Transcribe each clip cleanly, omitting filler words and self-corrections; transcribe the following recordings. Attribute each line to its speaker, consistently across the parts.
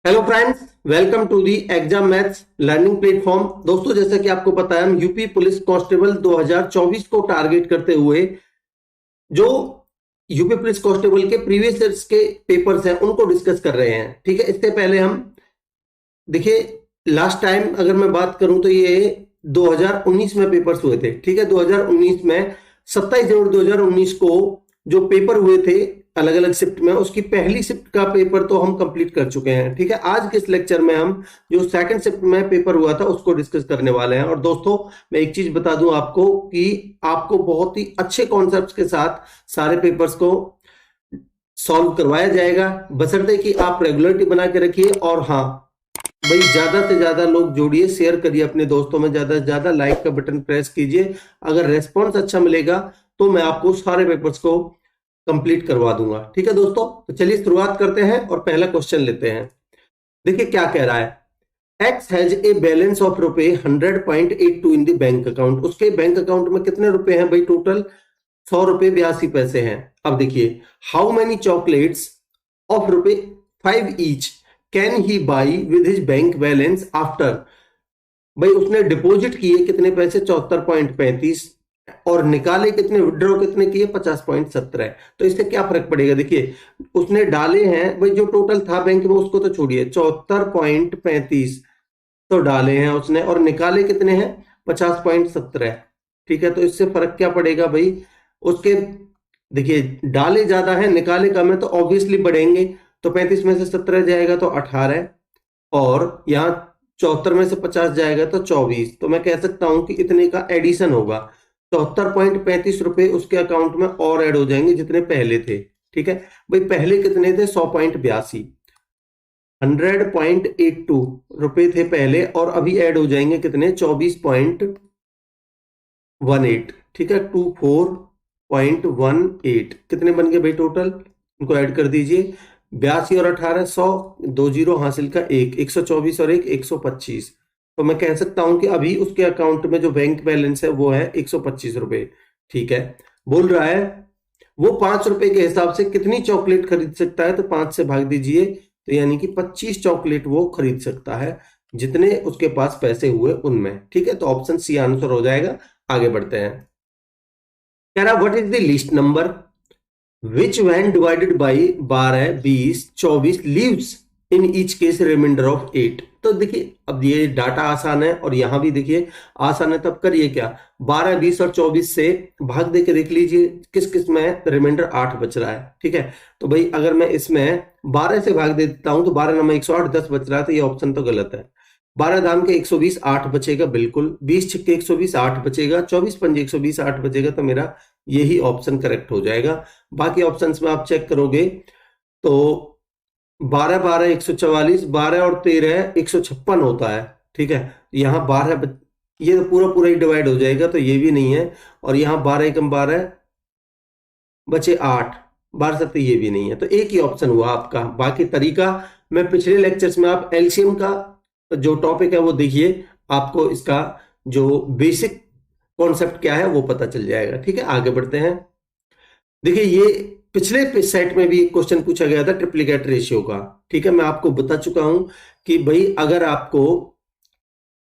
Speaker 1: Hello friends, welcome to the exam maths learning platform. दोस्तों, जैसा कि आपको पता है, हम यूपी पुलिस कांस्टेबल 2024 को टारगेट करते हुए जो यूपी पुलिस कांस्टेबल के प्रीवियस ईयर्स के पेपर्स हैं उनको डिस्कस कर रहे हैं। ठीक है, इससे पहले हम देखिए, लास्ट टाइम अगर मैं बात करूं तो ये 2019 में पेपर्स हुए थे। ठीक है, 2019 में 27 जनवरी 2019 को जो पेपर हुए थे अलग अलग शिफ्ट में, उसकी पहली शिफ्ट का पेपर तो हम कंप्लीट कर चुके हैं। ठीक है, आज के इस लेक्चर में हम जो सेकंड शिफ्ट में पेपर हुआ था उसको डिस्कस करने वाले हैं। और दोस्तों, मैं एक चीज बता दूं आपको कि आपको बहुत ही अच्छे कॉन्सेप्ट्स के साथ सारे पेपर्स को सॉल्व करवाया जाएगा, बशर्ते कि आप रेगुलरिटी बना के रखिए। और हाँ भाई, ज्यादा से ज्यादा लोग जोड़िए, शेयर करिए अपने दोस्तों में, ज्यादा से ज्यादा लाइक का बटन प्रेस कीजिए। अगर रेस्पॉन्स अच्छा मिलेगा तो मैं आपको सारे पेपर्स को कंप्लीट करवा दूंगा। ठीक है दोस्तों, तो चलिए शुरुआत करते हैं और पहला क्वेश्चन लेते हैं। देखिए क्या कह रहा है। X has a balance of रुपए 100.82 इन द बैंक अकाउंट। उसके बैंक अकाउंट में कितने रुपए हैं भाई? टोटल 100 रुपए 82 पैसे हैं। अब देखिए, हाउ मेनी चॉकलेट्स ऑफ रुपए 5 each can he by with his bank balance after. भाई उसने डिपॉजिट किए कितने पैसे? 74.35, और निकाले कितने, विड्रॉ कितने किए? 50.17। तो इससे क्या फर्क पड़ेगा? देखिए, उसने डाले हैं भाई, जो टोटल था बैंक में उसको तो छोड़िए, 74.35 तो डाले हैं उसने, और निकाले कितने हैं? 50.17। ठीक है, तो इससे फर्क क्या पड़ेगा भाई? उसके देखिए, डाले ज्यादा है निकाले कम है, तो ऑब्वियसली बढ़ेंगे। तो 35 में से 17 जाएगा तो 18, और यहाँ 74 में से 50 जाएगा तो 24। तो मैं कह सकता हूं कि इतने का एडिशन होगा। 74.35 रुपए उसके अकाउंट में और ऐड हो जाएंगे जितने पहले थे। ठीक है भाई, पहले कितने थे? 100.82, 100.82 रुपए थे पहले, और अभी ऐड हो जाएंगे कितने? 24.18। ठीक है, 24.18 कितने बन गए भाई टोटल? इनको ऐड कर दीजिए। 82 और 18, 100, 2 जीरो हासिल का 1, 124 और 1, 125। तो मैं कह सकता हूं कि अभी उसके अकाउंट में जो बैंक बैलेंस है वो है 125 रुपए। ठीक है, बोल रहा है वो 5 रुपए के हिसाब से कितनी चॉकलेट खरीद सकता है? तो 5 से भाग दीजिए, तो यानी कि 25 चॉकलेट वो खरीद सकता है, जितने उसके पास पैसे हुए उनमें। ठीक है, तो ऑप्शन सी आंसर हो जाएगा। आगे बढ़ते हैं। कह रहा what is the least number which when divided by 12, 20, 24 leaves in each case remainder of 8। तो देखिए, अब ये डाटा आसान है और यहां भी देखिए आसान है। तब करिए क्या, 12, 20 और 24 से भाग दे के देख लीजिए किस किस में रिमाइंडर 8 बच रहा है। ठीक है, तो भाई अगर मैं इसमें 12 से भाग देता हूं तो 12 नंबर 108, 10 बच रहा है, तो ये ऑप्शन तो गलत है। 12 दाम के 120, 8 बचेगा बिल्कुल। 20 छिक्के 120, 8 बचेगा। 24 पंजे 120, 8 बचेगा। तो मेरा यही ऑप्शन करेक्ट हो जाएगा। बाकी ऑप्शंस में आप चेक करोगे तो 12, 12, 144, 12 और 13, 156 होता है। ठीक है, यहाँ 12 ये तो पूरा पूरा ही डिवाइड हो जाएगा, तो ये भी नहीं है। और यहाँ 12 एकम 12 बचे 8, 12 सत्ते ये भी नहीं है। तो एक ही ऑप्शन हुआ आपका। बाकी तरीका मैं पिछले लेक्चर्स में, आप एलसीएम का जो टॉपिक है वो देखिए, आपको इसका जो बेसिक कॉन्सेप्ट क्या है वो पता चल जाएगा। ठीक है, आगे बढ़ते हैं। देखिए, ये पिछले सेट में भी एक क्वेश्चन पूछा गया था ट्रिप्लिकेट रेशियो का। ठीक है, मैं आपको बता चुका हूं कि भाई अगर आपको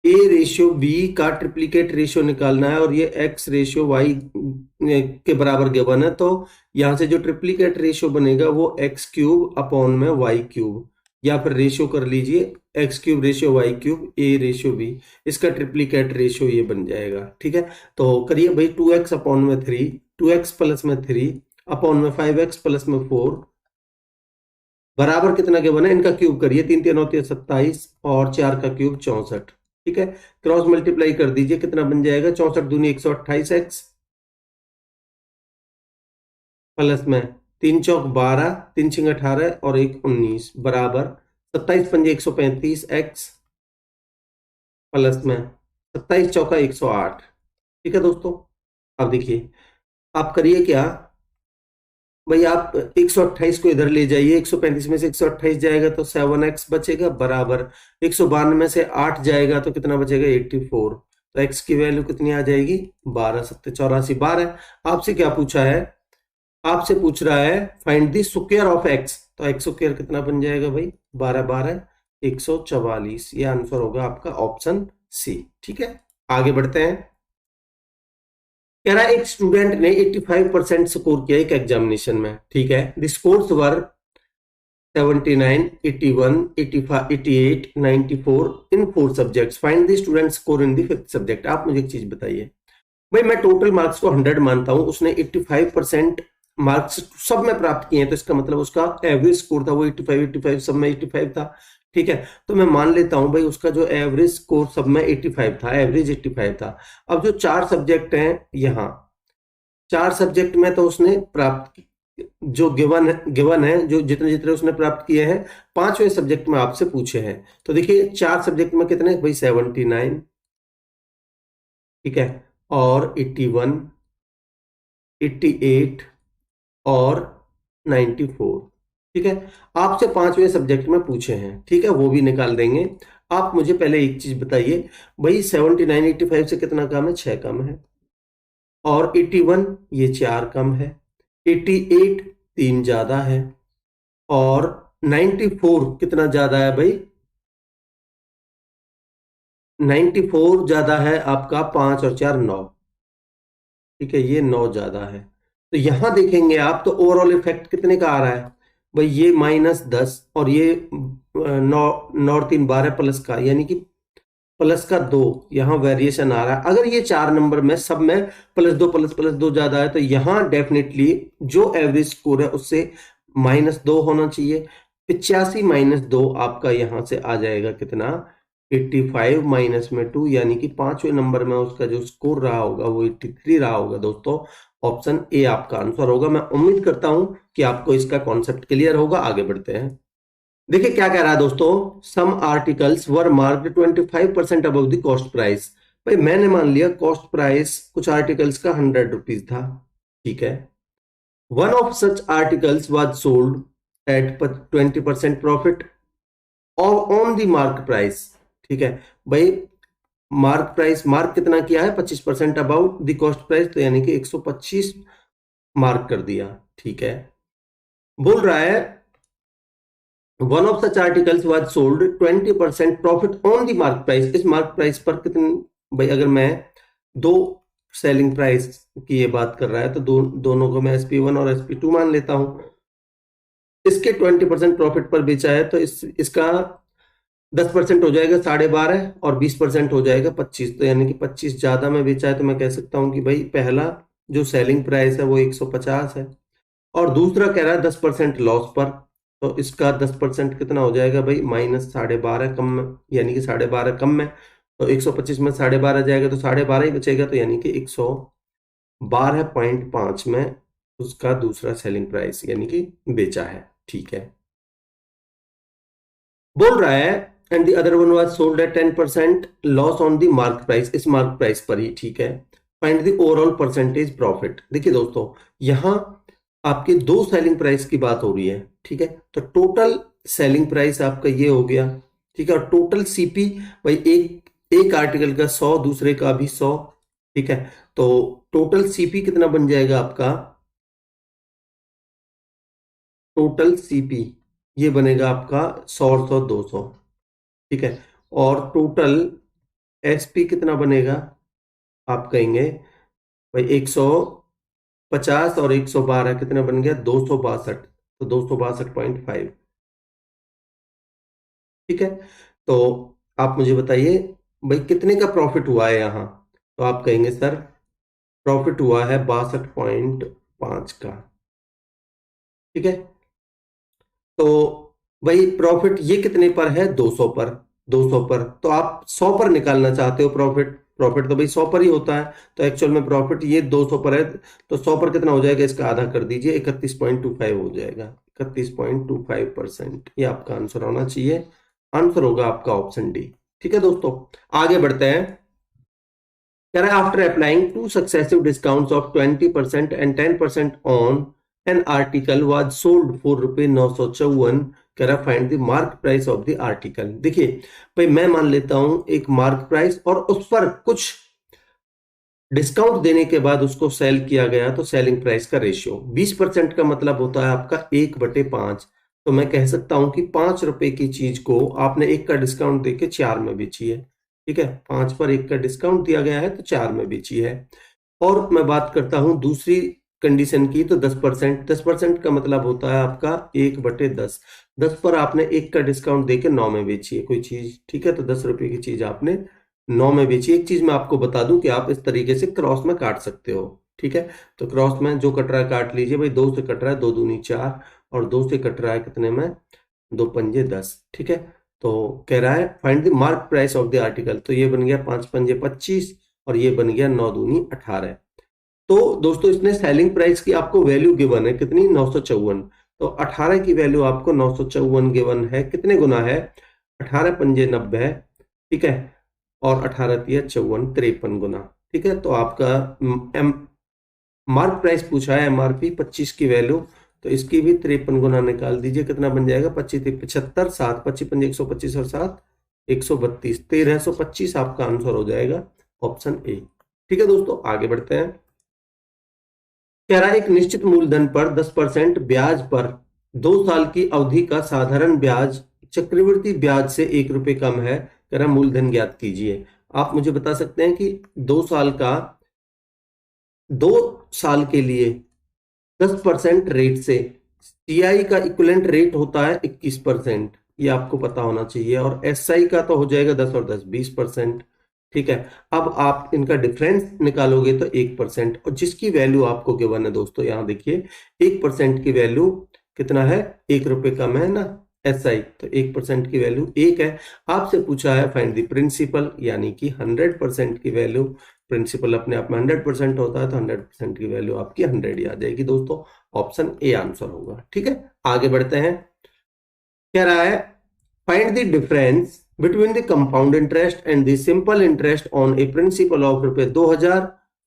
Speaker 1: ए रेशियो बी का ट्रिप्लिकेट रेशियो निकालना है और ये एक्स रेशियो वाई के बराबर गिवन है, तो यहां से जो ट्रिप्लिकेट रेशियो बनेगा वो एक्स क्यूब अपॉन में वाई क्यूब, या फिर रेशियो कर लीजिए x cube ratio y cube a ratio b, इसका ट्रिप्लिकेट रेशियो ये बन जाएगा। ठीक है, तो करिए भाई, 2x अपॉन में 3, 2x प्लस में 3 अपॉन में 5x प्लस में 4 बराबर कितना के बना? इनका क्यूब करिए, 3 3 होती है 27, और 4 का क्यूब 64। ठीक है, क्रॉस मल्टीप्लाई कर दीजिए, कितना बन जाएगा? 64 दूनी 128x प्लस में 3 चौक 12, 3 छिंग 18 और 1 19 बराबर 27 पंजे 135x प्लस में 27 चौका 108। ठीक है दोस्तों, अब देखिए आप करिए क्या भाई, आप 128 को इधर ले जाइए, 135 में से 128 जाएगा तो 7x बचेगा, बराबर 192 में से 8 जाएगा तो कितना बचेगा? 84। तो x की वैल्यू कितनी आ जाएगी? 12 सत्ते 84, 12। आपसे क्या पूछा है? आपसे पूछ रहा है find the square of x। तो x स्क्वायर कितना बन जाएगा भाई? 12, 12 144। ये आंसर होगा आपका ऑप्शन सी। ठीक है, आगे बढ़ते हैं। कह रहा है एक स्टूडेंट ने 85% स्कोर किया एक एग्जामिनेशन में। ठीक है, the scores were 79, 81, 85, 88, 94 in 4 subjects. Find the student score in the 5th subject. आप मुझे एक चीज बताइए भाई, मैं टोटल मार्क्स को 100 मानता हूं, उसने 85% मार्क्स सब में प्राप्त किए हैं, तो इसका मतलब उसका एवरेज स्कोर था वो 85 सब में 85 था। ठीक है, तो मैं मान लेता हूं भाई उसका जो एवरेज स्कोर सब में 85 था, एवरेज 85 था। अब जो 4 सब्जेक्ट हैं, यहाँ 4 सब्जेक्ट में तो उसने प्राप्त जो गिवन है जो जितने जितने उसने प्राप्त किए हैं, 5वें सब्जेक्ट में आपसे पूछे हैं। तो देखिए 4 सब्जेक्ट में कितने भाई, 79, ठीक है, और 81, 88 और 94। ठीक है, आपसे 5वें सब्जेक्ट में पूछे हैं, ठीक है, वो भी निकाल देंगे। आप मुझे पहले एक चीज बताइए भाई, 79 85 से कितना कम है, 6 कम है, और 81 ये 4 कम है, 88 3 ज्यादा है, और 94 कितना ज्यादा है भाई, 94 ज्यादा है आपका 5 और 4 9। ठीक है, ये 9 ज्यादा है। तो यहां देखेंगे आप तो ओवरऑल इफेक्ट कितने का आ रहा है भाई, ये -10 और ये 9 9 और 3 12 प्लस का, यानी कि प्लस का 2 यहाँ वेरिएशन आ रहा है। अगर ये 4 नंबर में सब में +2 +2 ज्यादा है, तो यहाँ डेफिनेटली जो एवरेज स्कोर है उससे -2 होना चाहिए। 85 - 2 आपका यहां से आ जाएगा कितना, 85 माइनस में 2, यानी कि 5वें नंबर में उसका जो स्कोर रहा होगा वो 83 रहा होगा। दोस्तों ऑप्शन ए आपका आंसर होगा। मैं उम्मीद करता हूं कि आपको इसका कॉन्सेप्ट क्लियर होगा। आगे बढ़ते हैं। देखिए क्या कह रहा है दोस्तों, some articles were marked 25% above the cost price. भाई मैंने मान लिया कॉस्ट प्राइस कुछ आर्टिकल्स का 100 रुपीज था। ठीक है, one of such articles was sold at 20% profit और ऑन द मार्क प्राइस। ठीक है भाई, मार्क प्राइस, मार्क कितना किया है, 25% अबाउट द कॉस्ट प्राइस, तो यानी कि 125 मार्क कर दिया। ठीक है, बोल रहा है one of such articles was sold 20% profit on the mark price. इस मार्क प्राइस पर कितने भाई, अगर मैं दो सेलिंग प्राइस की ये बात कर रहा है तो दोनों को मैं SP1 और SP2 मान लेता हूं। इसके 20% प्रॉफिट पर बेचा है, तो इसका 10% हो जाएगा 12.5 और 20% हो जाएगा 25, तो यानी कि 25 ज्यादा में बेचा है। तो मैं कह सकता हूं कि भाई पहला जो सेलिंग प्राइस है वो 150 है, और दूसरा कह रहा है 10% लॉस पर, तो इसका 10% कितना हो जाएगा भाई, -12.5 कम में, यानी कि 12.5 कम में, तो 125 में 12.5 जाएगा तो 12.5 ही बचेगा, तो यानी कि 112.5 में उसका दूसरा सेलिंग प्राइस यानी कि बेचा है। ठीक है, बोल रहा है and the other one was sold at 10% loss on the mark price, इस मार्क प्राइस पर ही। ठीक है, find the overall percentage profit. देखिए दोस्तों, यहां आपके 2 सेलिंग प्राइस की बात हो रही है। ठीक है, तो टोटल सेलिंग प्राइस आपका ये हो गया। ठीक है, और टोटल CP भाई एक आर्टिकल का 100, दूसरे का भी 100। ठीक है, तो टोटल CP कितना बन जाएगा आपका, टोटल CP ये बनेगा आपका 100 और 100 200। ठीक है, और टोटल SP कितना बनेगा, आप कहेंगे भाई 150 और 112 कितना बन गया, 262, तो 262.5। ठीक है, तो आप मुझे बताइए भाई कितने का प्रॉफिट हुआ है यहाँ, तो आप कहेंगे सर प्रॉफिट हुआ है 62.5 का। ठीक है, तो भाई प्रॉफिट ये कितने पर है, 200 पर, 200 पर, तो आप 100 पर निकालना चाहते हो प्रॉफिट, प्रॉफिट तो भाई 100 पर ही होता है, तो एक्चुअल में प्रॉफिट ये 200 पर है, तो 100 पर कितना हो जाएगा, इसका आधा कर दीजिए, 31.25 हो जाएगा, 31.25%। ये आपका आंसर होना चाहिए। आंसर होगा आपका ऑप्शन डी। ठीक है दोस्तों, आगे बढ़ते हैं। कह रहा है after applying 2 successive discounts of 20% and 10% on an article was sold for ₹954। कह रहा find the mark price of the article. देखिए भाई मैं मान लेता हूं एक मार्क प्राइस और उस पर कुछ डिस्काउंट देने के बाद उसको सेल किया गया, तो सेलिंग प्राइस का रेशियो 20% का मतलब होता है आपका 1/5। तो मैं कह सकता हूं कि 5 रुपए की चीज को आपने 1 का डिस्काउंट देके 4 में बेची है। ठीक है, 5 पर 1 का डिस्काउंट दिया गया है तो 4 में बेची है। और मैं बात करता हूं दूसरी कंडीशन की, तो 10%। 10% का मतलब होता है आपका 1/10। 10 पर आपने 1 का डिस्काउंट देके 9 में बेची है कोई चीज। ठीक है, तो 10 रुपए की चीज आपने 9 में बेची। एक चीज मैं आपको बता दूं कि आप इस तरीके से क्रॉस में काट सकते हो। ठीक है, तो क्रॉस में जो कट रहा है काट लीजिए भाई। 2 से कट रहा है, 2 दूनी 4, और 2 से कट रहा है कितने में, 2 पंजे 10। ठीक है, तो कह रहा है find the mark price of the article. तो ये बन गया 5 पंजे 25 और ये बन गया 9 दूनी 18। तो दोस्तों इसने सेलिंग प्राइस की आपको वैल्यू गिवन है कितनी, 954। तो 18 की वैल्यू आपको 954 गिवन है। कितने गुना है, 18 पंजे 90 है। ठीक है, और 18 तिया 54, 53 गुना। ठीक है, तो आपका मार्क प्राइस पूछा है, एमआरपी 25 की वैल्यू, तो इसकी भी 53 गुना निकाल दीजिए। कितना बन जाएगा, 25 75, 7 25 पंजे 125 और 7 132, 1325 आपका आंसर हो जाएगा, ऑप्शन ए। ठीक है दोस्तों, आगे बढ़ते हैं। कह रहा है एक निश्चित मूलधन पर 10% ब्याज पर 2 साल की अवधि का साधारण ब्याज चक्रवृद्धि ब्याज से 1 रुपए कम है। कह रहा है मूलधन ज्ञात कीजिए। आप मुझे बता सकते हैं कि 2 साल का, 2 साल के लिए 10% रेट से सीआई का इक्विवेलेंट रेट होता है 21%, ये आपको पता होना चाहिए। और एसआई का तो हो जाएगा 10 और 10 20%। ठीक है, अब आप इनका डिफरेंस निकालोगे तो 1%, और जिसकी वैल्यू आपको गिवन है दोस्तों, यहां देखिए 1% की वैल्यू कितना है, 1 रुपए कम है ना एसआई, तो 1% की वैल्यू 1 है। आपसे पूछा है फाइंड द प्रिंसिपल, यानी कि 100% की वैल्यू, प्रिंसिपल अपने आप में 100% होता है, तो 100% की वैल्यू आपकी 100 ही आ जाएगी दोस्तों, ऑप्शन ए आंसर होगा। ठीक है, आगे बढ़ते हैं। कह रहा है find the difference between the compound interest and the simple interest on A principle of ₹2000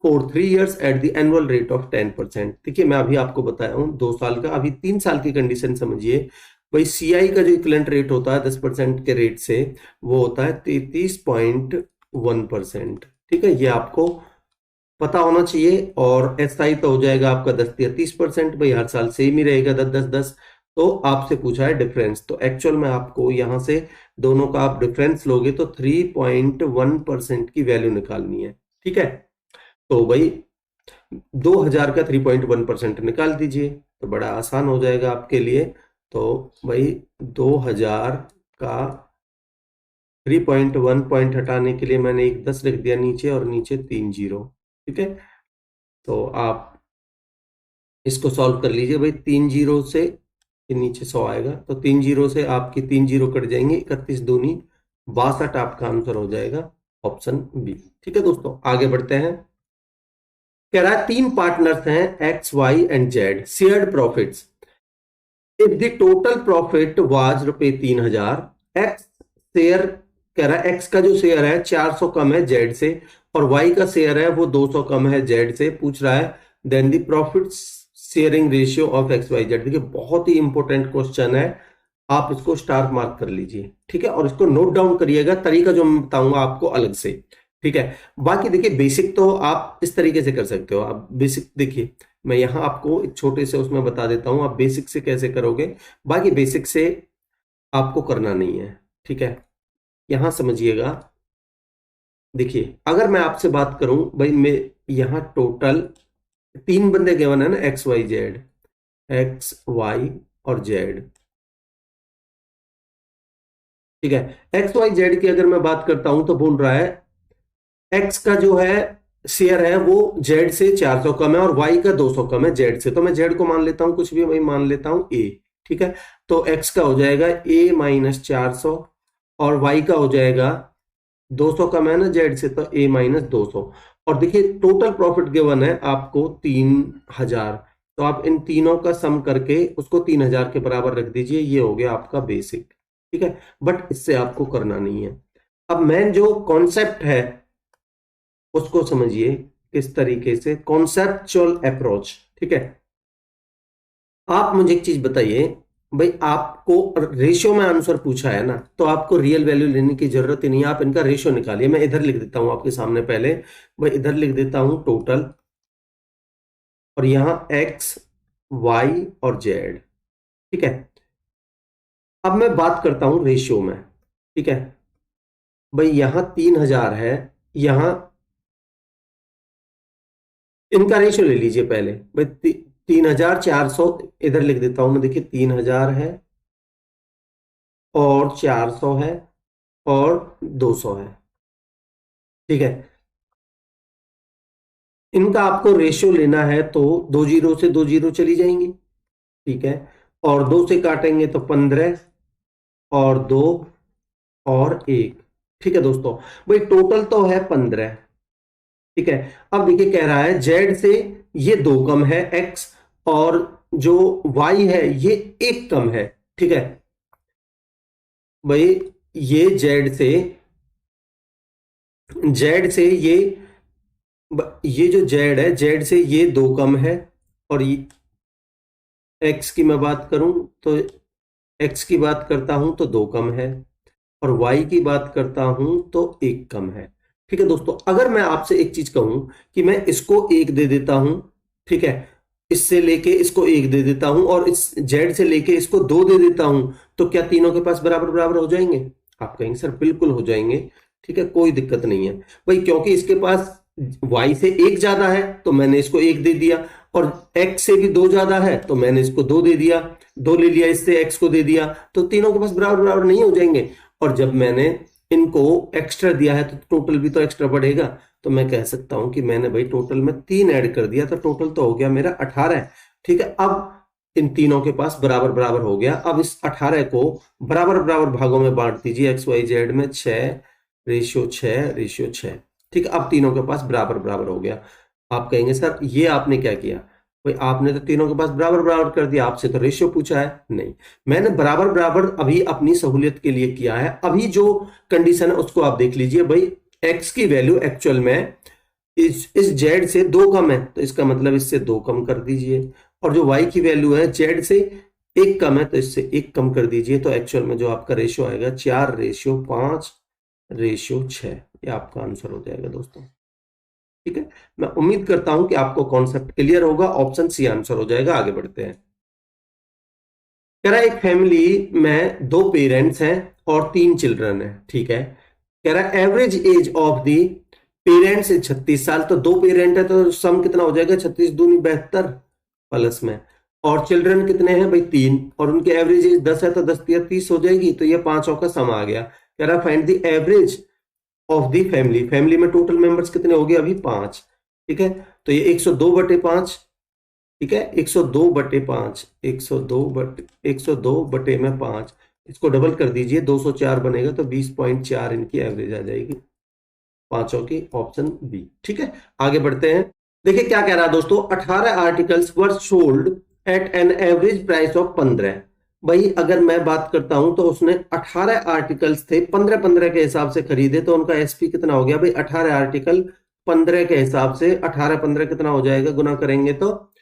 Speaker 1: for 3 years at the annual rate of 10%। देखिए मैं अभी आपको बताया हूं 2 साल का, अभी 3 साल की कंडीशन समझिए। भाई सीआई का जो इक्विवेलेंट रेट होता है 10% के रेट से, वो होता है 33.1%। ठीक है, ये आपको पता होना चाहिए। और एसआई तो हो जाएगा आपका 10 या 30%, भाई हर साल सेम ही रहेगा 10 10 10। तो आपसे पूछा है डिफरेंस, तो एक्चुअल में आपको यहां से दोनों का आप डिफरेंस लोगे तो 3.1% की वैल्यू निकालनी है। ठीक है, तो भाई 2000 का 3.1% निकाल दीजिए, तो बड़ा आसान हो जाएगा आपके लिए। तो भाई 2000 का 3.1 पॉइंट हटाने के लिए मैंने एक 10 लिख दिया नीचे, और नीचे 3 जीरो। ठीक है, तो आप इसको सॉल्व कर लीजिए भाई। 3 जीरो से ये नीचे 100 आएगा, तो 3 जीरो से आपकी 3 जीरो कट जाएंगे, 31 दूनी 62 आपका आंसर हो जाएगा, ऑप्शन बी। ठीक है दोस्तों, आगे बढ़ते हैं। कह रहा है 3 पार्टनर्स हैं x y and z, shared profits. If the total profit was ₹3000, x share, कह रहा है एक्स का जो शेयर है 400 कम है जेड से, और वाई का शेयर है वो 200 कम है जेड से। पूछ रहा है then the profit sharing ratio of x y z. देखिए बहुत ही इंपॉर्टेंट क्वेश्चन है, आप इसको स्टार मार्क कर लीजिए। ठीक है, और इसको नोट डाउन करिएगा, तरीका जो मैं बताऊंगा आपको अलग से। ठीक है, बाकी देखिए बेसिक तो आप इस तरीके से कर सकते हो। आप बेसिक देखिए, मैं यहां आपको एक छोटे से उसमें बता देता हूं आप बेसिक से कैसे करोगे, बाकी बेसिक से आपको करना नहीं है। ठीक है, यहां समझिएगा। देखिए अगर मैं आपसे बात करूं भाई, मैं यहां टोटल 3 बंदे गिवन है ना, x y z, x y और जेड। ठीक है, एक्स वाई जेड की अगर मैं बात करता हूं तो बोल रहा है एक्स का जो है शेयर है वो जेड से 400 कम है, और वाई का 200 कम है जेड से। तो मैं जेड को मान लेता हूं कुछ भी, वही मान लेता हूं ए। ठीक है, तो एक्स का हो जाएगा ए माइनस 400, और वाई का हो जाएगा 200 कम है ना जेड से, तो ए माइनस 200। और देखिए टोटल प्रॉफिट गिवन है आपको 3000, तो आप इन तीनों का सम करके उसको 3000 के बराबर रख दीजिए, ये हो गया आपका बेसिक। ठीक है, बट इससे आपको करना नहीं है। अब मेन जो कॉन्सेप्ट है उसको समझिए किस तरीके से, कॉन्सेप्चुअल अप्रोच। ठीक है, आप मुझे एक चीज बताइए भाई, आपको रेशियो में आंसर पूछा है ना, तो आपको रियल वैल्यू लेने की जरूरत ही नहीं है, आप इनका रेशियो निकालिए। मैं इधर लिख देता हूं आपके सामने, पहले मैं इधर लिख देता हूं टोटल, और यहां एक्स वाई और जेड। ठीक है, अब मैं बात करता हूं रेशियो में, ठीक है भाई, यहां 3000 है, यहां इनका रेशियो ले लीजिए पहले भाई, 3400 इधर लिख देता हूं मैं, देखिए 3000 है और 400 है और 200 है, ठीक है। इनका आपको रेशियो लेना है तो 2 जीरो से 2 जीरो चली जाएंगी, ठीक है, और 2 से काटेंगे तो 15 और 2 और 1, ठीक है दोस्तों। भाई टोटल तो है 15, ठीक है। अब देखिए कह रहा है जेड से ये 2 कम है एक्स, और जो वाई है ये 1 कम है, ठीक है भाई। ये जेड से ये जो जेड है, जेड से ये 2 कम है, और एक्स की मैं बात करूं तो एक्स की बात करता हूं तो 2 कम है, और y की बात करता हूं तो 1 कम है, ठीक है दोस्तों। अगर मैं आपसे एक चीज कहूं कि मैं इसको 1 दे देता हूं, ठीक है, इससे लेके इसको 1 दे देता हूं, और इस z से लेके इसको 2 दे देता हूं, तो क्या तीनों के पास बराबर बराबर हो जाएंगे? आप कहेंगे सर बिल्कुल हो जाएंगे, ठीक है, कोई दिक्कत नहीं है भाई, क्योंकि इसके पास y से 1 ज्यादा है तो मैंने इसको 1 दे दिया, और x से भी 2 ज्यादा है तो मैंने इसको 2 दे दिया, 2 ले लिया इससे, x को दे दिया, तो तीनों के पास बराबर बराबर नहीं हो जाएंगे। और जब मैंने इनको एक्स्ट्रा दिया है तो टोटल भी तो एक्स्ट्रा बढ़ेगा, तो मैं कह सकता हूं कि मैंने भाई टोटल में 3 ऐड कर दिया, तो टोटल तो हो गया मेरा 18, ठीक है। अब इन तीनों के पास बराबर बराबर हो गया। अब इस 18 को बराबर बराबर भागों में बांट दीजिए, एक्स वाई जेड में 6:6:6, ठीक है। अब तीनों के पास बराबर बराबर हो गया। आप कहेंगे सर ये आपने क्या किया? भाई आपने तो तीनों के पास बराबर बराबर कर दिया, आपसे तो रेशियो पूछा है। नहीं, मैंने बराबर बराबर अभी अपनी सहूलियत के लिए किया है। अभी जो कंडीशन है उसको आप देख लीजिए भाई, एक्स की वैल्यू एक्चुअल में इस जेड से 2 कम है, तो इसका मतलब इससे 2 कम कर दीजिए, और जो वाई की वैल्यू है जेड से 1 कम है तो इससे 1 कम कर दीजिए, तो एक्चुअल में जो आपका रेशियो आएगा 4:5:6, ये आपका आंसर हो जाएगा दोस्तों, ठीक है। मैं उम्मीद करता हूं कि आपको कॉन्सेप्ट क्लियर होगा, ऑप्शन सी आंसर हो जाएगा। आगे बढ़ते हैं। कह रहा है एक फैमिली में 2 पेरेंट्स हैं और 3 चिल्ड्रन है, ठीक है। कह रहा है average age of the parents 36 साल, तो 2 पेरेंट है तो सम कितना हो जाएगा, 36 दूनी 72 प्लस में, और चिल्ड्रन कितने हैं भाई 3, और उनके एवरेज एज 10 है तो 10 × 3 = 30 हो जाएगी, तो ये पांचों का सम आ गया। कह रहा find the average of the family, family में टोटल मेंबर्स कितने हो गए अभी 5, ठीक है। तो ये 102/5, ठीक है, 102/5, 102/5, इसको डबल कर दीजिए 204 बनेगा, तो 20.4 इनकी एवरेज आ जाएगी, पांचों की, ऑप्शन बी, ठीक है। आगे बढ़ते हैं। देखिए क्या कह रहा है दोस्तों, 18 articles were sold at an average price of 15। भाई अगर मैं बात करता हूं तो उसने 18 आर्टिकल्स थे, 15-15 के हिसाब से खरीदे, तो उनका एसपी कितना हो गया भाई, 18 आर्टिकल 15 के हिसाब से 18-15 कितना हो जाएगा, गुना करेंगे तो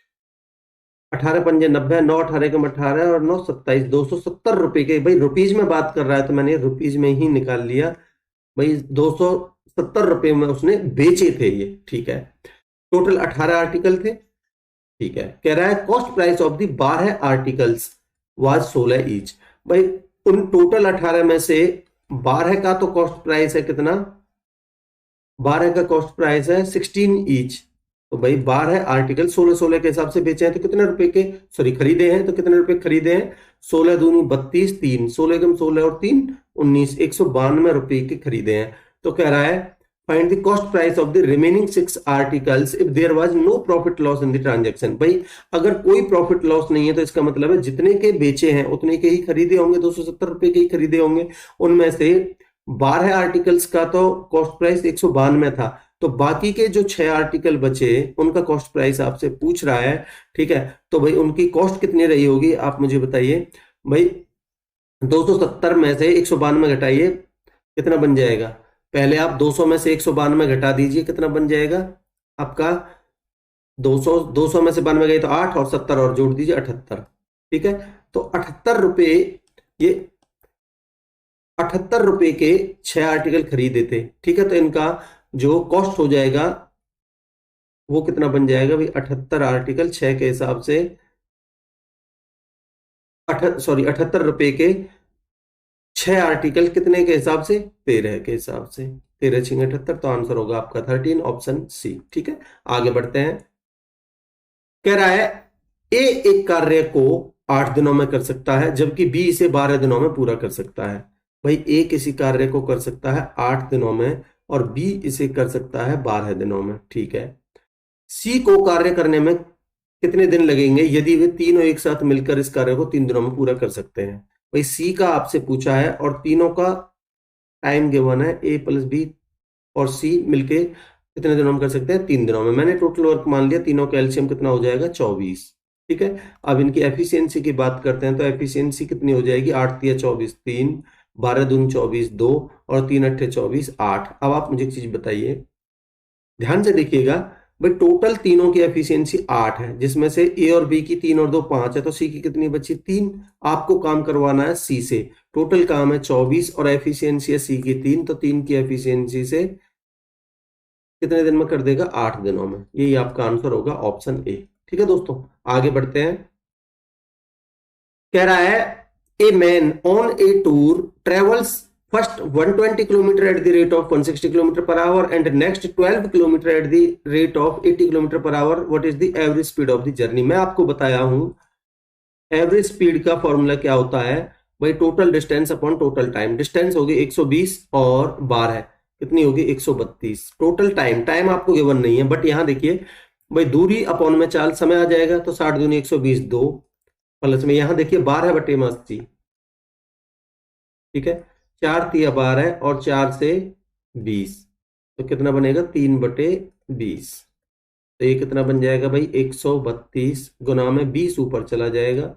Speaker 1: 18×5 = 90, 9×18 और 9×27 270 रुपए के, भाई रुपीज में बात कर रहा है तो मैंने रुपीज में ही निकाल लिया भाई, 270 रुपए में उसने बेचे थे ये, ठीक है। टोटल 18 आर्टिकल थे, ठीक है। कह रहा है cost price of the 12 articles was 16 each. भाई उन टोटल 18 में से 12 का तो कॉस्ट प्राइस है कितना, 12 का कॉस्ट प्राइस है 16 ईच, तो भाई 12 आर्टिकल 16-16 के हिसाब से बेचे हैं तो कितने रुपए के, सॉरी खरीदे हैं तो कितने रुपए खरीदे हैं, 16 दूनी 32, 3 16 कम 16 और 3 19, 192 रुपए के खरीदे हैं। तो कह रहा है find the cost price of the remaining 6 articles if there was no profit loss in the transaction. भाई अगर कोई प्रॉफिट लॉस नहीं है तो इसका मतलब है जितने के बेचे हैं उतने के ही खरीदे होंगे, 270 रुपए के ही खरीदे होंगे। उनमें से 12 आर्टिकल्स का तो कॉस्ट प्राइस 192 था, तो बाकी के जो 6 आर्टिकल बचे उनका कॉस्ट प्राइस आपसे पूछ रहा है, ठीक है। तो भाई उनकी कॉस्ट कितनी रही होगी आप मुझे बताइए भाई, 270 में से 192 घटाइए, कितना बन जाएगा, पहले आप 200 में से 192 घटा दीजिए, कितना बन जाएगा आपका, 200 में से 92 गए तो 8 और 70 और जोड़ दीजिए 78, ठीक है। तो 78 रुपए, ये 78 रुपए के 6 आर्टिकल खरीदे थे, ठीक है। तो इनका जो कॉस्ट हो जाएगा वो कितना बन जाएगा भाई, 78 आर्टिकल 6 के हिसाब से, 78 रुपए के 6 आर्टिकल कितने के हिसाब से? 13 के हिसाब से। 13 6 78, तो आंसर होगा आपका 13, ऑप्शन सी। ठीक है, आगे बढ़ते हैं। कह रहा है ए एक कार्य को 8 दिनों में कर सकता है, जबकि बी इसे 12 दिनों में पूरा कर सकता है। भाई ए किसी कार्य को कर सकता है 8 दिनों में और बी इसे कर सकता है 12 दिनों में। ठीक है, सी को कार्य करने में कितने दिन लगेंगे यदि वे तीनों एक साथ मिलकर इस कार्य को 3 दिनों में पूरा कर सकते हैं? भाई सी का आपसे पूछा है और तीनों का टाइम गिवन है, ए प्लस बी और सी मिलके कितने दिनों में कर सकते हैं? 3 दिनों में। मैंने टोटल वर्क मान लिया, तीनों का एलसीएम कितना हो जाएगा? 24। ठीक है, अब इनकी एफिशिएंसी की बात करते हैं, तो एफिशिएंसी कितनी हो जाएगी? 8 तिया 24 3, 12 दूनी 24 2 और 3 अट्ठे 24 8। अब आप मुझे एक चीज बताइए, ध्यान से देखिएगा। भाई टोटल तीनों की एफिशिएंसी 8 है, जिसमें से ए और बी की 3 और 2 5 है, तो सी की कितनी बची? 3। आपको काम करवाना है सी से। टोटल काम है 24 और एफिशिएंसी है सी की 3, तो 3 की एफिशिएंसी से कितने दिन में कर देगा? 8 दिनों में। यही आपका आंसर होगा, ऑप्शन ए। ठीक है दोस्तों, आगे बढ़ते हैं। कह रहा है a man on A tour travels first 120 kilometre eight the rate of 160 kilometre per hour and next 12 kilometre eight the rate of 80 kilometre per hour, what is the average speed of the journey? मैं आपको बताया हूं average speed का formula क्या होता है। भाई total distance upon total time. Distance होगी 120 और 12 कितनी होगी? 132। टोटल टाइम, टाइम आपको गिवन नहीं है, बट यहां देखिए भाई दूरी अपॉन में चाल, समय आ जाएगा, तो 60 दूनी 120 2 प्लस में यहां देखिए 12 बटे में 80। ठीक है, 4 तिया 12 और 4 से 20, तो कितना बनेगा? 3 बटे 20। तो ये कितना बन जाएगा भाई? 132 गुना में 20 ऊपर चला जाएगा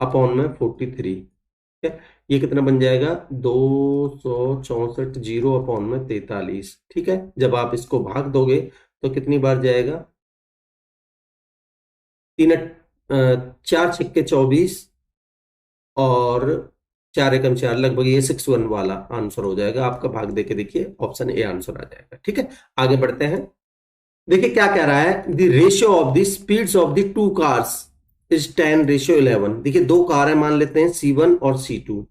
Speaker 1: अपॉन में 43। ठीक है, ये कितना बन जाएगा? 264 जीरो अपॉन में 43। ठीक है, जब आप इसको भाग दोगे तो कितनी बार जाएगा? 4 छक्के 24 और 4 एकम 4, लगभग ये 61 वाला आंसर हो जाएगा आपका। भाग देके देखिए, ऑप्शन ए आंसर आ जाएगा। ठीक है, आगे बढ़ते हैं। देखिए क्या कह रहा है, the ratio of the speeds of the two cars is 10:11। देखिए दो कार है, मान लेते हैं C1 और C2,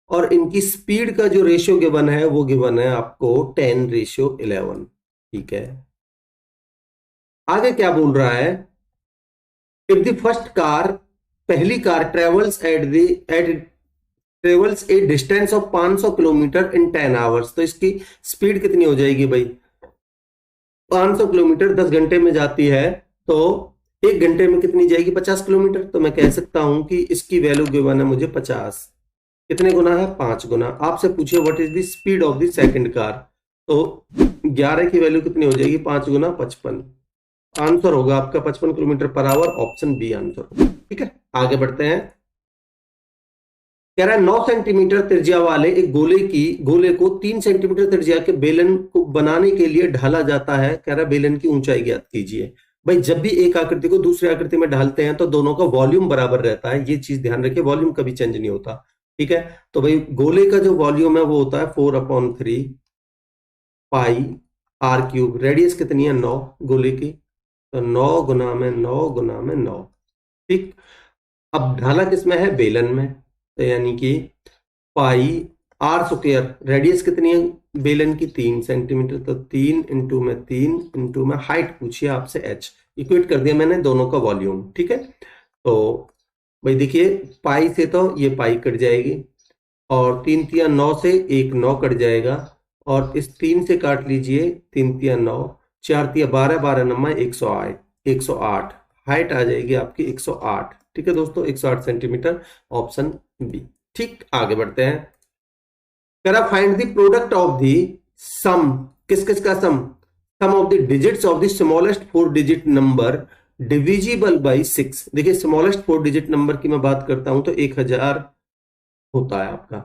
Speaker 1: और इनकी स्पीड का जो रेशियो गिवन है वो गिवन है आपको 10:11। ठीक है, आगे क्या बोल रहा है, इफ द फर्स्ट कार, पहली car travels travels A distance of 500 kilometre in 10 hours, तो इसकी स्पीड कितनी हो जाएगी भाई? 500 किलोमीटर 10 घंटे में जाती है, तो 1 घंटे में कितनी जाएगी? 50 किलोमीटर। तो मैं कह सकता हूं कि इसकी वैल्यू गिवन है मुझे 50। कितने गुना है? 5 गुना। आपसे पूछिए what is the speed of the second car, तो 11 की वैल्यू कितनी हो जाएगी? 5 गुना 55। आंसर होगा आपका 55 kilometre per hour, option B answer होगा। ठीक है, आगे बढ़ते हैं। कह रहा है 9 सेंटीमीटर त्रिज्या वाले एक गोले को 3 सेंटीमीटर त्रिज्या के बेलन को बनाने के लिए ढाला जाता है। कह रहा है बेलन की ऊंचाई ज्ञात कीजिए। भाई जब भी एक आकृति को दूसरी आकृति में ढालते हैं तो दोनों का वॉल्यूम बराबर रहता है, ये चीज ध्यान रखिए, वॉल्यूम कभी चेंज नहीं होता। ठीक है, तो भाई गोले का जो वॉल्यूम है वो होता है 4/3 पाई आर क्यूब। रेडियस कितनी है? 9 गोले की, तो 9 गुना में 9 गुना में 9। ठीक, अब ढाला किसमें है? बेलन में, तो यानी कि पाई आर स्क्वायर, रेडियस कितनी है बेलन की? 3 सेंटीमीटर, तो 3 इंटू में 3 इंटू में हाइट पूछिए आपसे h, इक्वेट कर दिया मैंने दोनों का वॉल्यूम। ठीक है, तो भाई देखिए पाई से तो ये पाई कट जाएगी, और 3 तिया 9 से एक 9 कट जाएगा, और इस 3 से काट लीजिए 3 तिया 9, 4 तिया 12, 12 नम्मा 108, 108 हाइट आ जाएगी आपकी 108। ठीक है दोस्तों, 108 सेंटीमीटर, ऑप्शन बी। ठीक, आगे बढ़ते हैं। करा find the product of the sum, किस किस का sum? Sum of the digits of the smallest 4 digit number divisible by 6। देखिए स्मॉलेस्ट 4 डिजिट नंबर की मैं बात करता हूं तो 1000 होता है आपका,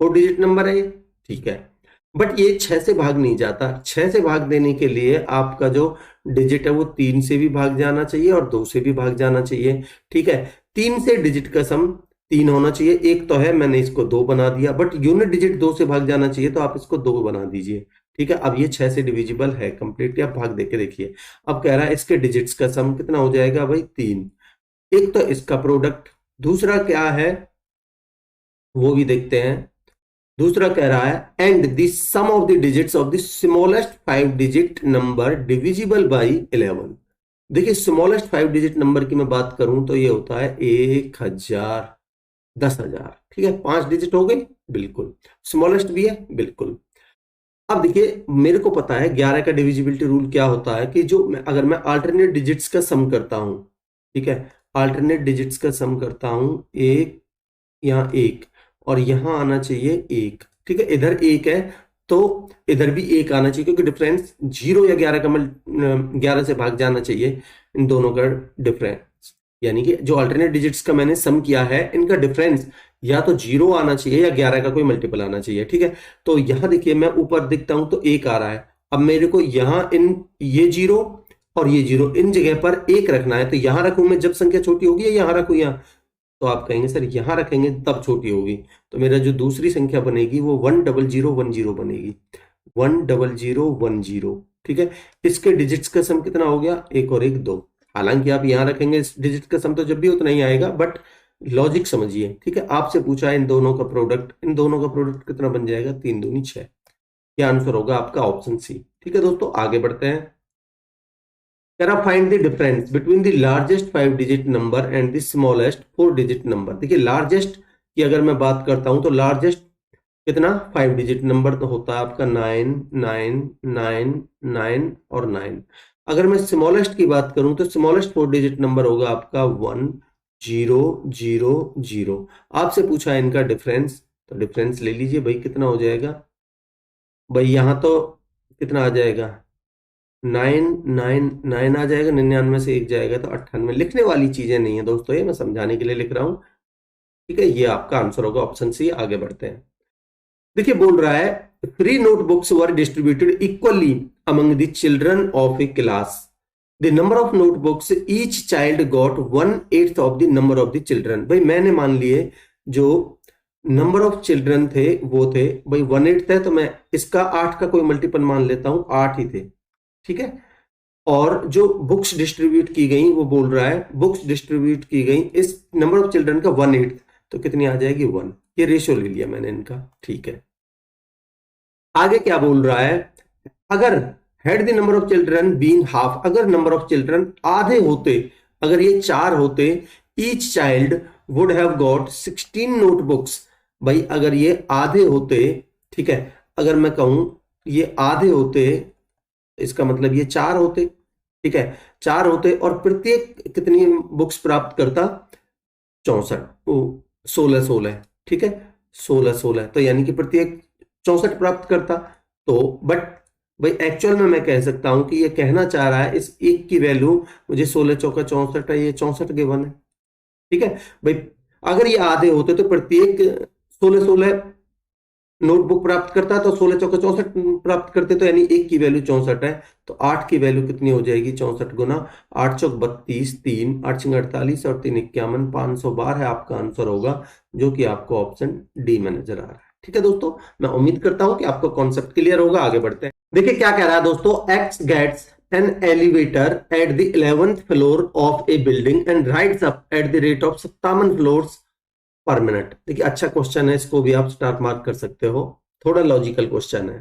Speaker 1: 4 डिजिट नंबर है ये। ठीक है, बट ये 6 से भाग नहीं जाता। 6 से भाग देने के लिए आपका जो डिजिट है वो 3 से भी भाग जाना चाहिए और 2 से भी भाग जाना चाहिए। ठीक है, 3 से डिजिट का सम 3 होना चाहिए। एक तो है, मैंने इसको 2 बना दिया, बट यूनिट डिजिट 2 से भाग जाना चाहिए, तो आप इसको 2 बना दीजिए। ठीक है, अब ये 6 से डिविजिबल है कंप्लीटली। आप भाग देके देखिए, अब कह रहा है इसके डिजिट्स का सम कितना हो जाएगा भाई? 3। एक तो इसका प्रोडक्ट, दूसरा क्या है वो भी देखते हैं। दूसरा कह रहा है and the sum of the digits of the smallest 5 digit number divisible by 11। देखिए स्मॉलेस्ट 5 डिजिट नंबर की मैं बात करूं तो ये होता है 1000, 10,000। ठीक है, 5 डिजिट हो गई, बिल्कुल। स्मॉलेस्ट भी है, बिल्कुल। अब देखिए मेरे को पता है 11 का डिविजिबिलिटी रूल क्या होता है कि अगर मैं अल्टरनेट डिजिट्स का सम करता हूं, ठीक है, अल्टरनेट डिजिट्स का सम करता हूं, एक, यहाँ एक, और यहां आना चाहिए एक। ठीक है, इधर एक है तो इधर भी एक आना चाहिए, क्योंकि डिफरेंस 0 या 11 का 11 से भाग जाना चाहिए इन दोनों का डिफरेंस। यानी कि जो अल्टरनेट डिजिट्स का मैंने सम किया है इनका डिफरेंस या तो 0 आना चाहिए या 11 का कोई मल्टीपल आना चाहिए। ठीक है, तो यहां देखिए मैं ऊपर दिखता हूं तो एक आ रहा है। अब मेरे को यहां ये 0 और ये 0 इन जगह पर एक रखना है, तो यहां रखूं मैं जब संख्या छोटी होगी या यहां रखूं यहां? तो आप कहेंगे सर यहां रखेंगे तब छोटी होगी, तो मेरा जो दूसरी संख्या बनेगी वो 10010 बनेगी, 10010। ठीक है, इसके डिजिट्स का सम कितना हो गया? एक और एक, दो। हालांकि आप यहां रखेंगे इस डिजिट का सम तो जब भी उतना ही आएगा, बट लॉजिक समझिए। ठीक है, आपसे पूछा है इन दोनों का प्रोडक्ट, इन दोनों का प्रोडक्ट कितना बन जाएगा? 3 दूनी 6। यह आंसर होगा आपका ऑप्शन सी। ठीक है दोस्तों, आगे बढ़ते हैं। Find the difference between the largest 5 digit number and the smallest 4 digit number. देखिए लार्जेस्ट की अगर मैं बात करता हूं तो लार्जेस्ट कितना? 5 डिजिट नंबर तो होता है आपका 9 9 9 9 और 9। अगर मैं स्मॉलेस्ट की बात करूं तो स्मॉलेस्ट 4 डिजिट नंबर होगा आपका 1 0 0 0। आपसे पूछा है इनका डिफरेंस, तो डिफरेंस ले लीजिए भाई, कितना हो जाएगा भाई? यहां तो कितना आ जाएगा? 9 आ जाएगा, 99 से एक जाएगा तो 98। लिखने वाली चीजें नहीं है दोस्तों, ये मैं समझाने के लिए लिख रहा हूं। ठीक है, ये आपका आंसर होगा ऑप्शन सी। आगे बढ़ते हैं। देखिए बोल रहा है free notebooks were distributed equally among the children of A class. The number of notebooks each child got 1/8 of the number of the children. भाई मैंने मान लिए जो नंबर ऑफ चिल्ड्रन थे वो थे भाई 1/8 है, तो मैं इसका 8 का कोई मल्टीपल मान लेता हूं, 8 ही थे। ठीक है, और जो बुक्स डिस्ट्रीब्यूट की गई वो बोल रहा है बुक्स डिस्ट्रीब्यूट की गई इस नंबर ऑफ चिल्ड्रन का 1/8, तो कितनी आ जाएगी? 1। ये रेशियो ले लिया मैंने इनका। ठीक है, आगे क्या बोल रहा है? अगर had the number of children been half, अगर नंबर ऑफ चिल्ड्रन आधे होते, अगर ये 4 होते, each child would have got 16 notebooks. भाई अगर ये आधे होते, ठीक है, अगर मैं कहूं ये आधे होते, इसका मतलब ये 4 होते। ठीक है, 4 होते और प्रत्येक कितनी बुक्स प्राप्त करता? 64, 16 16। ठीक है, 16 16, तो यानी कि प्रत्येक 64 प्राप्त करता। तो बट भाई एक्चुअल में मैं कह सकता हूं कि ये कहना चाह रहा है इस एक की वैल्यू, मुझे 16 चौका 64 है, ये 64 गिवन है। ठीक है भाई, अगर ये आधे होते तो प्रत्येक 16 16 नोटबुक प्राप्त करता, तो 16 चौका 64 प्राप्त करते, तो यानी एक की वैल्यू 64 है। तो 8 की वैल्यू कितनी हो जाएगी? 64 गुना 8 चौक 32, 3 8 छंग 48 और 3 51, 512 है आपका आंसर होगा, जो कि आपको ऑप्शन डी में नजर आ रहा है। ठीक है दोस्तों, मैं उम्मीद करता हूं कि आपको कॉन्सेप्ट क्लियर होगा। आगे बढ़ते हैं। देखिए क्या कह रहा है दोस्तों, x gets an elevator at the 11th floor of a building and rides up at the rate of 57 floors per minute. देखिए अच्छा क्वेश्चन है, इसको भी आप स्टार मार्क कर सकते हो, थोड़ा लॉजिकल क्वेश्चन है।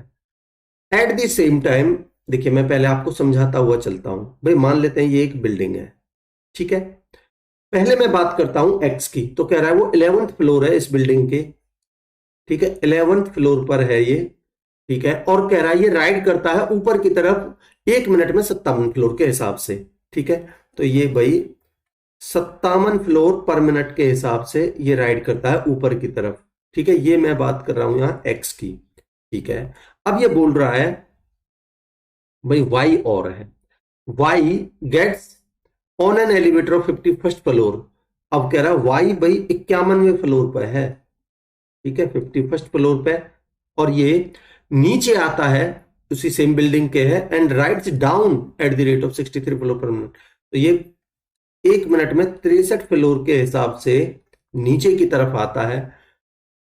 Speaker 1: एट द सेम टाइम, देखिए मैं पहले आपको समझाता हुआ चलता हूं। भाई मान लेते हैं ये एक बिल्डिंग है, ठीक है, पहले मैं बात करता हूं एक्स की, तो कह रहा है वो 11th फ्लोर है इस बिल्डिंग के। ठीक है, 11th फ्लोर पर है ये। ठीक है, और कह रहा है ये राइड करता है ऊपर की तरफ 1 मिनट में 57 फ्लोर के हिसाब से। ठीक है, तो ये भाई 57 फ्लोर पर मिनट के हिसाब से ये राइड करता है ऊपर की तरफ। ठीक है, ये मैं बात कर रहा हूं यहां एक्स की। ठीक है, अब ये बोल रहा है भाई वाई और है, y gets on an elevator of 51st floor. अब कह रहा है वाई भाई 51वें फ्लोर पर है। ठीक है, 51st फ्लोर पे, और ये नीचे आता है उसी सेम बिल्डिंग के है, and rides down eight the rate of 63 floor पर मिनट। तो ये 1 मिनट में 63 फ्लोर के हिसाब से नीचे की तरफ आता है।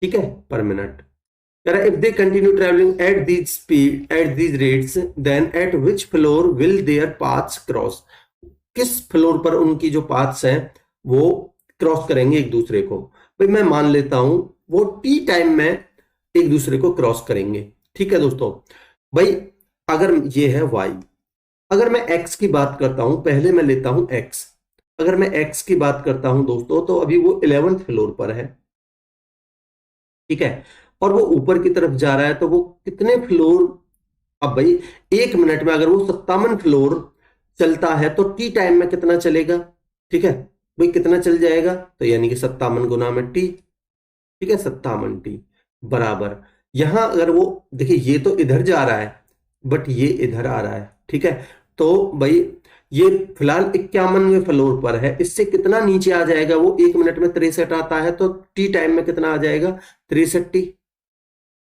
Speaker 1: ठीक है, पर मिनट। कह रहा है if they continue travelling at these speed at these rates then at which floor will their paths cross. किस फ्लोर पर उनकी जो पाथ्स हैं वो क्रॉस करेंगे एक दूसरे को। भाई मैं मान लेता हूं वो टी टाइम में एक दूसरे को क्रॉस करेंगे। ठीक है दोस्तों, भाई अगर ये है y, अगर मैं x की बात करता हूं, पहले मैं लेता हूं x, अगर मैं x की बात करता हूं दोस्तों, तो अभी वो 11th फ्लोर पर है। ठीक है, और वो ऊपर की तरफ जा रहा है, तो वो कितने फ्लोर, अब भाई 1 मिनट में अगर वो 57 फ्लोर चलता है तो टी टाइम में कितना चलेगा। ठीक है भाई, कितना चल जाएगा, तो यानी कि 57 गुना में टी। ठीक है, 57 टी बराबर, यहां अगर वो देखिए ये तो इधर जा रहा है बट ये इधर आ रहा है। ठीक है, तो भाई ये फिलहाल 51वें फ्लोर पर है, इससे कितना नीचे आ जाएगा, वो 1 मिनट में 63 आता है, तो टी टाइम में कितना आ जाएगा, 63 टी।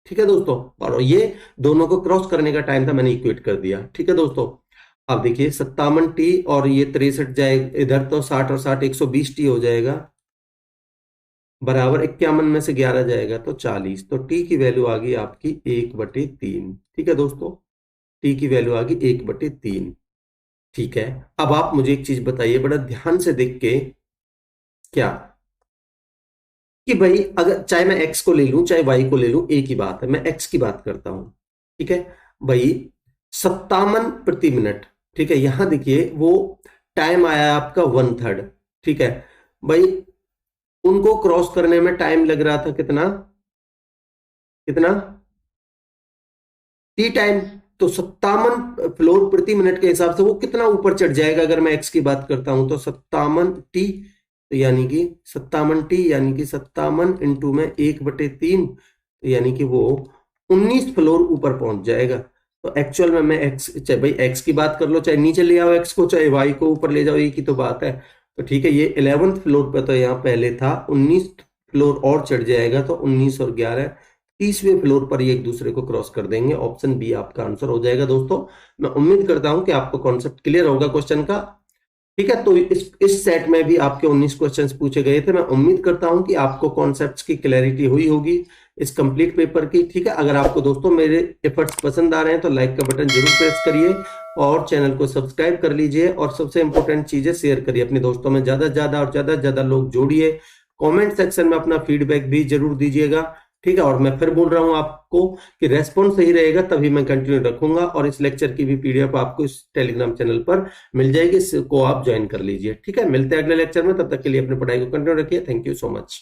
Speaker 1: ठीक है दोस्तों, और ये दोनों को क्रॉस करने का टाइम था, मैंने इक्वेट कर दिया। ठीक है दोस्तों, अब देखिए 57 टी और ये 63 जाएगा इधर, तो 60 और 60 120 टी हो जाएगा, बराबर 51 में से 11 जाएगा तो 40, तो टी की वैल्यू आ गई आपकी 1/3। ठीक है दोस्तों, टी की वैल्यू आ गई 1/3। ठीक है, अब आप मुझे एक चीज बताइए बड़ा ध्यान से देख के, क्या कि भाई अगर चाहे मैं x को ले लूं चाहे y को ले लूं, एक ही बात है, मैं x की बात करता हूं। ठीक है भाई, 57 प्रति मिनट। ठीक है, यहां देखिए वो टाइम आया आपका 1/3। ठीक है भाई, उनको क्रॉस करने में टाइम लग रहा था कितना, कितना टी टाइम, तो 57 फ्लोर प्रति मिनट के हिसाब से वो कितना ऊपर चढ़ जाएगा, अगर मैं एक्स की बात करता हूं तो 57 टी, तो यानी कि 57 टी यानी कि 57 इंटू में 1/3, तो यानी कि वो 19 फ्लोर ऊपर पहुंच जाएगा। तो एक्चुअल में मैं एक्स, चाहे भाई एक्स की बात कर लो, चाहे नीचे ले आओ एक्स को, चाहे वाई को ऊपर ले जाओ, एक ही तो बात है। तो ठीक है, ये 11th फ्लोर पे तो यहाँ पहले था, 19 फ्लोर और चढ़ जाएगा, तो 19 और 11 30वें फ्लोर पर ये एक दूसरे को क्रॉस कर देंगे। ऑप्शन बी आपका आंसर हो जाएगा दोस्तों। मैं उम्मीद करता हूं कि आपको कॉन्सेप्ट क्लियर होगा क्वेश्चन का। ठीक है, तो इस सेट में भी आपके 19 क्वेश्चंस पूछे गए थे। मैं उम्मीद करता हूं कि आपको कॉन्सेप्ट्स की क्लैरिटी हुई होगी इस कंप्लीट पेपर की। ठीक है, अगर आपको दोस्तों मेरे एफर्ट्स पसंद आ रहे हैं तो लाइक का बटन जरूर प्रेस करिए और चैनल को सब्सक्राइब कर लीजिए, और सबसे इंपॉर्टेंट चीजें शेयर करिए अपने दोस्तों में, ज्यादा से ज्यादा और ज्यादा से ज्यादा लोग जोड़िए। कमेंट सेक्शन में अपना फीडबैक भी जरूर दीजिएगा। ठीक है, और मैं फिर बोल रहा हूं आपको कि रेस्पॉन्स सही रहेगा तभी मैं कंटिन्यू रखूंगा, और इस लेक्चर की भी पीडीएफ आपको इस टेलीग्राम चैनल पर मिल जाएगी, इसको आप ज्वाइन कर लीजिए। ठीक है, मिलते हैं अगले लेक्चर में, तब तक के लिए अपनी पढ़ाई को कंटिन्यू रखिए। Thank you so much.